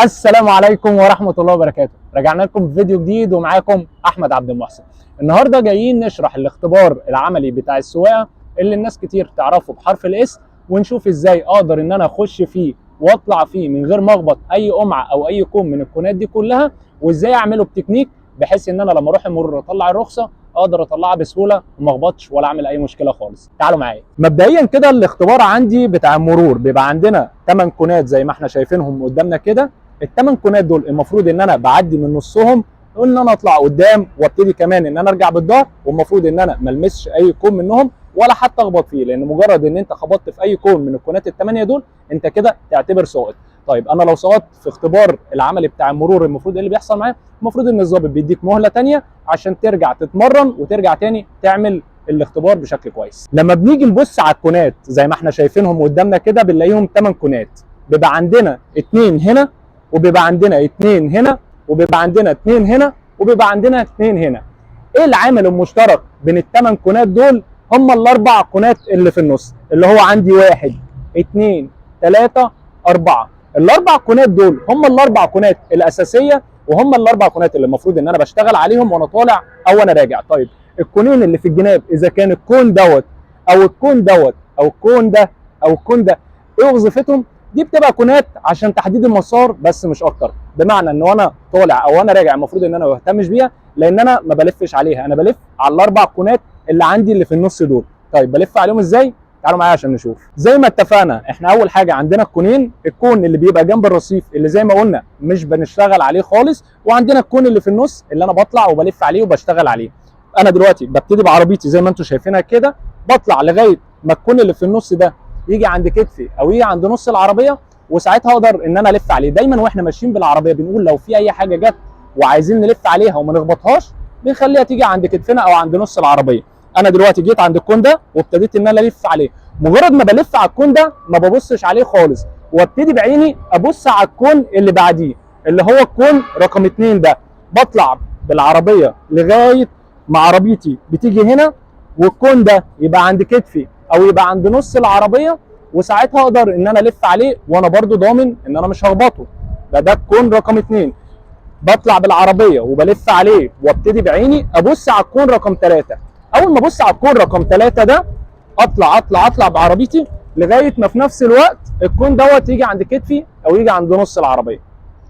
السلام عليكم ورحمة الله وبركاته. رجعنا لكم بفيديو جديد ومعاكم أحمد عبد المحسن. النهاردة جايين نشرح الاختبار العملي بتاع السواقة اللي الناس كتير تعرفه بحرف الاس، ونشوف ازاي اقدر ان انا اخش فيه واطلع فيه من غير ما اخبط اي قمعة او اي كون من الكونات دي كلها، وازاي اعمله بتكنيك بحيث ان انا لما اروح المرور اطلع الرخصة اقدر اطلعها بسهولة وما اخبطش ولا اعمل اي مشكلة خالص. تعالوا معايا. مبدئيا كده الاختبار عندي بتاع المرور بيبقى عندنا 8 كونات زي ما احنا شايفينهم قدامنا كده. الثمان كونات دول المفروض ان انا بعدي من نصهم، ان انا اطلع قدام وابتدي كمان ان انا ارجع بالظهر، والمفروض ان انا ما المسش اي كون منهم ولا حتى اخبط فيه، لان مجرد ان انت خبطت في اي كون من الكونات الثمانيه دول انت كده تعتبر ساقط. طيب انا لو سقطت في اختبار العملي بتاع المرور المفروض ايه اللي بيحصل معايا؟ المفروض ان الضابط بيديك مهله ثانيه عشان ترجع تتمرن وترجع تاني تعمل الاختبار بشكل كويس. لما بنيجي نبص على الكونات زي ما احنا شايفينهم قدامنا كده بنلاقيهم 8 كونات، بيبقى عندنا 2 هنا، وبيبقى عندنا 2 هنا، وبيبقى عندنا 2 هنا، وبيبقى عندنا 2 هنا. ايه العامل المشترك بين الثمان كونات دول؟ هم الاربع كونات اللي في النص، اللي هو عندي 1 2 3 4. الاربع كونات دول هم الاربع كونات الاساسيه، وهم الاربع كونات اللي المفروض ان انا بشتغل عليهم وانا طالع او انا راجع. طيب الكونين اللي في الجناب، اذا كان الكون دوت او الكون دوت او الكون ده او الكون ده، ايه وظيفتهم؟ دي بتبقى كونات عشان تحديد المسار بس مش اكتر، بمعنى ان وانا طالع او انا راجع المفروض ان انا ما بهتمش بيها، لان انا ما بلفش عليها، انا بلف على الاربع كونات اللي عندي اللي في النص دول. طيب بلف عليهم ازاي؟ تعالوا معايا عشان نشوف. زي ما اتفقنا احنا اول حاجه عندنا الكونين، الكون اللي بيبقى جنب الرصيف اللي زي ما قلنا مش بنشتغل عليه خالص، وعندنا الكون اللي في النص اللي انا بطلع وبلف عليه وبشتغل عليه. انا دلوقتي ببتدي بعربيتي زي ما انتم شايفينها كده، بطلع لغايه ما الكون اللي في النص ده يجي عند كتفي او يجي عند نص العربيه، وساعتها اقدر ان انا الف عليه. دايما واحنا ماشيين بالعربيه بنقول لو في اي حاجه جت وعايزين نلف عليها وما نخبطهاش بنخليها تيجي عند كتفنا او عند نص العربيه. انا دلوقتي جيت عند الكون ده وابتديت ان انا الف عليه، مجرد ما بلف على الكون ده ما ببصش عليه خالص، وابتدي بعيني ابص على الكون اللي بعديه اللي هو الكون رقم 2 ده. بطلع بالعربيه لغايه ما عربيتي بتيجي هنا، والكون ده يبقى عند كتفي او يبقى عند نص العربيه، وساعتها اقدر ان انا الف عليه وانا برضو ضامن ان انا مش هخبطه. ده الكون رقم 2. بطلع بالعربيه وبلف عليه وابتدي بعيني ابص على الكون رقم 3. اول ما ابص على الكون رقم 3 ده اطلع بعربيتي لغايه ما في نفس الوقت الكون دوت يجي عند كتفي او يجي عند نص العربيه.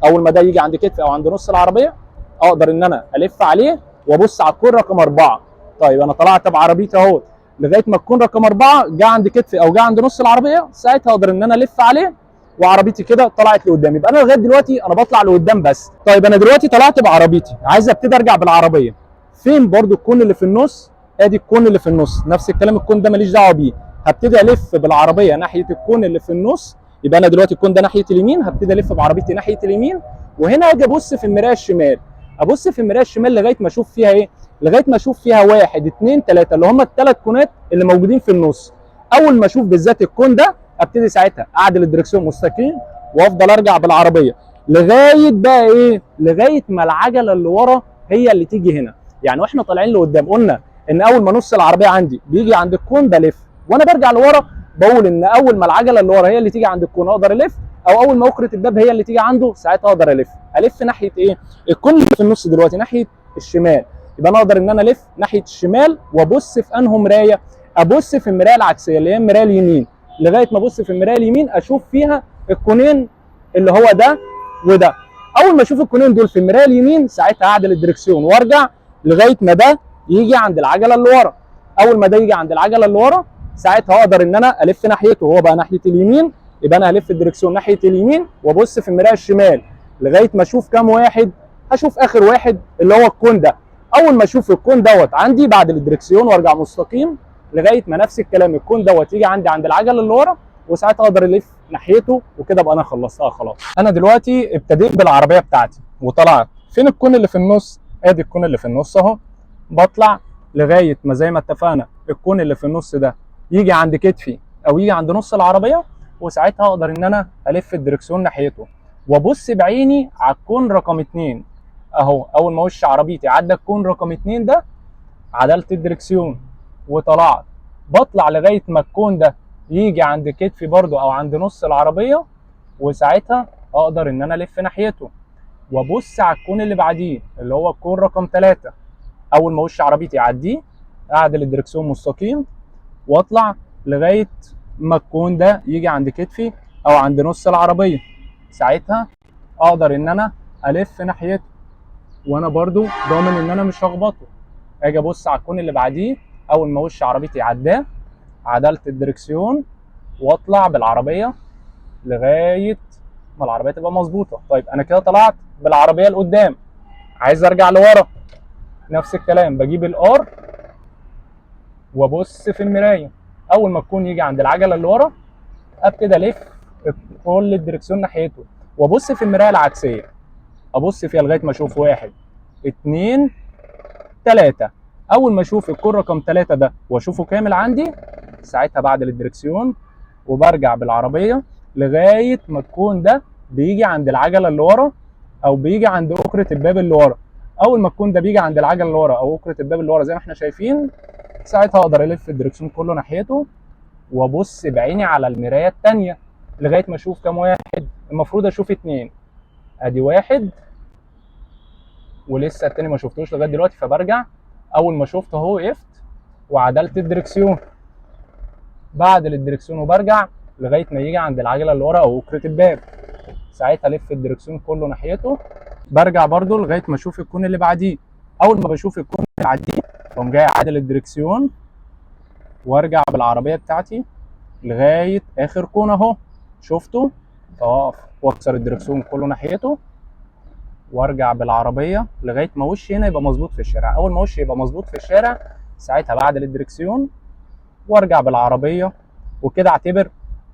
اول ما ده يجي عند كتفي او عند نص العربيه اقدر ان انا الف عليه وابص على الكون رقم 4. طيب انا طلعت بعربيتي اهو لغايه ما الكون رقم 4 جه عند كتفي او جه عند نص العربيه، ساعتها اقدر ان انا الف عليه وعربيتي كده طلعت لقدام. يبقى انا لغايه دلوقتي انا بطلع لقدام بس. طيب انا دلوقتي طلعت بعربيتي عايز ابتدي ارجع بالعربيه، فين برضو الكون اللي في النص؟ ادي الكون اللي في النص، نفس الكلام الكون ده ماليش دعوه بيه، هبتدي الف بالعربيه ناحيه الكون اللي في النص. يبقى انا دلوقتي الكون ده ناحيه اليمين، هبتدي الف بعربيتي ناحيه اليمين، وهنا اجي ابص في المرايه الشمال. ابص في المرايه الشمال لغايه ما اشوف فيها ايه؟ لغايه ما اشوف فيها 1 2 3 اللي هم الثلاث كونات اللي موجودين في النص. اول ما اشوف بالذات الكون ده ابتدي ساعتها اعدل الدركسيون مستقيم وافضل ارجع بالعربيه لغايه بقى ايه؟ لغايه ما العجله اللي ورا هي اللي تيجي هنا. يعني واحنا طالعين لقدام قلنا ان اول ما نص العربيه عندي بيجي عند الكون بلف، وانا برجع لورا بقول ان اول ما العجله اللي ورا هي اللي تيجي عند الكون اقدر الف، او اول ما اخره الباب هي اللي تيجي عنده ساعتها اقدر الف ناحيه ايه؟ الكون اللي في النص دلوقتي ناحيه الشمال، يبقى انا اقدر ان انا الف ناحيه الشمال وابص في انه مرايه؟ ابص في المرايه العكسيه اللي هي المرايه اليمين، لغايه ما ابص في المرايه اليمين اشوف فيها الكونين اللي هو ده وده. اول ما اشوف الكونين دول في المرايه اليمين ساعتها اعدل الدركسيون وارجع لغايه ما ده يجي عند العجله اللي ورا. اول ما ده يجي عند العجله اللي ورا ساعتها اقدر ان انا الف ناحيته، هو بقى ناحيه اليمين، يبقى انا هلف الدركسيون ناحيه اليمين وابص في المرايه الشمال لغايه ما اشوف كام واحد؟ هشوف اخر واحد اللي هو الكون ده. اول ما اشوف الكون دوت عندي بعد الدركسيون وارجع مستقيم لغايه ما نفس الكلام الكون دوت يجي عندي عند العجله اللي ورا، وساعتها اقدر الف ناحيته، وكده ابقى انا خلصتها خلاص. انا دلوقتي ابتديت بالعربيه بتاعتي وطلعت. فين الكون اللي في النص؟ ادي الكون اللي في النص اهو. بطلع لغايه ما زي ما اتفقنا الكون اللي في النص ده يجي عند كتفي او يجي عند نص العربيه، وساعتها اقدر ان انا الف الدركسيون ناحيته وابص بعيني على الكون رقم 2 اهو. اول ما وش عربيتي عدى الكون رقم 2 ده عدلت الدركسيون وطلعت. بطلع لغايه ما الكون ده يجي عند كتفي برضو او عند نص العربيه، وساعتها اقدر ان انا الف ناحيته وابص على الكون اللي بعديه اللي هو الكون رقم 3. اول ما وش عربيتي يعديه اعدل الدركسيون مستقيم واطلع لغايه ما الكون ده يجي عند كتفي او عند نص العربيه. ساعتها اقدر ان انا الف ناحيته وانا برضو ضامن ان انا مش هخبطه. اجي ابص على الكون اللي بعديه، اول ما وش عربيتي عداه عدلت الدركسيون واطلع بالعربيه لغايه ما العربيه تبقى مظبوطه. طيب انا كده طلعت بالعربيه لقدام، عايز ارجع لورا، نفس الكلام بجيب الار وابص في المرايه. اول ما الكون يجي عند العجله اللي ورا ابتدي الف كل الدركسيون ناحيته وابص في المرايه العكسيه، ابص فيها لغايه ما اشوف 1 2 3. اول ما اشوف الكون رقم 3 ده واشوفه كامل عندي ساعتها بعدل الدركسيون وبرجع بالعربيه لغايه ما الكون ده بيجي عند العجله اللي ورا او بيجي عند اكره الباب اللي ورا. اول ما الكون ده بيجي عند العجله اللي ورا او اكره الباب اللي ورا زي ما احنا شايفين، ساعتها اقدر الف الدركسيون كله ناحيته وابص بعيني على المرايه الثانيه لغايه ما اشوف كام واحد. المفروض اشوف 2، ادي 1 ولسه التاني ما شفتوش لغايه دلوقتي، فبرجع اول ما شفته اهو وقفت وعدلت الدركسيون، بعدل الدركسيون وبرجع لغايه ما يجي عند العجله اللي ورا او اكره الباب. ساعتها الف الدركسيون كله ناحيته، برجع برده لغايه ما اشوف الكون اللي بعديه. اول ما بشوف الكون اللي بعديه اقوم جاي عادل الدركسيون وارجع بالعربيه بتاعتي لغايه اخر كون اهو شفته، اقف واكسر الدركسيون كله ناحيته وارجع بالعربيه لغايه ما وشي هنا يبقى مظبوط في الشارع. اول ما وشي يبقى مظبوط في الشارع ساعتها بعدل الدركسيون وارجع بالعربيه، وكده اعتبر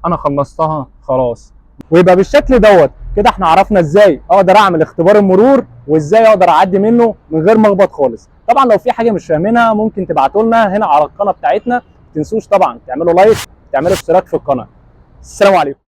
انا خلصتها خلاص. ويبقى بالشكل دوت كده احنا عرفنا ازاي اقدر اعمل اختبار المرور وازاي اقدر اعدي منه من غير ما اخبط خالص. طبعا لو في حاجه مش فاهمينها ممكن تبعتوا لنا هنا على القناه بتاعتنا. ما تنسوش طبعا تعملوا لايك، تعملوا اشتراك في القناه. السلام عليكم.